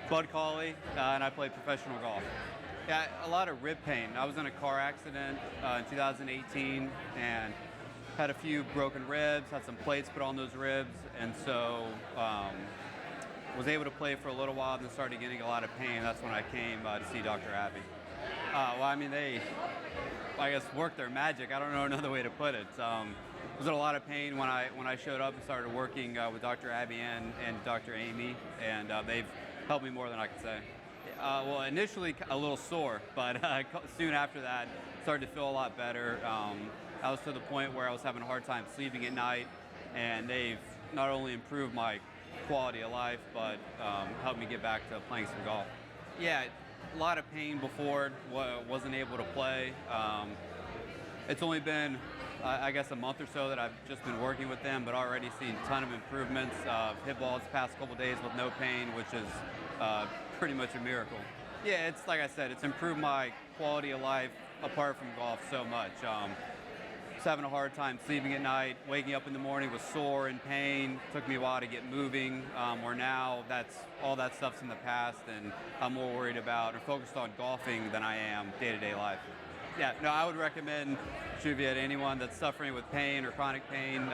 Cauley, and I play professional golf. Yeah, a lot of rib pain. I was in a car accident in 2018 and had a few broken ribs, had some plates put on those ribs, and so was able to play for a little while and then started getting a lot of pain. That's when I came to see Dr. Abhi. Well, I mean, they, I guess, worked their magic. I don't know another way to put it. I was in a lot of pain when I showed up and started working with Dr. Abhi and Dr. Aimee, and they've helped me more than I could say. Well, initially a little sore, but soon after that, started to feel a lot better. I was to the point where I was having a hard time sleeping at night, and they've not only improved my quality of life, but helped me get back to playing some golf. Yeah, a lot of pain before, wasn't able to play. It's only been, I guess, a month or so that I've just been working with them, but already seen a ton of improvements. Hit balls the past couple days with no pain, which is pretty much a miracle. Yeah, it's like I said, it's improved my quality of life apart from golf so much. Just having a hard time sleeping at night, waking up in the morning was sore and pain. Took me a while to get moving, where now all that stuff's in the past, and I'm more worried about or focused on golfing than I am day-to-day life. Yeah, no, I would recommend Vitruvia to anyone that's suffering with pain or chronic pain.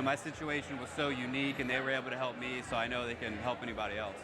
My situation was so unique, and they were able to help me, so I know they can help anybody else.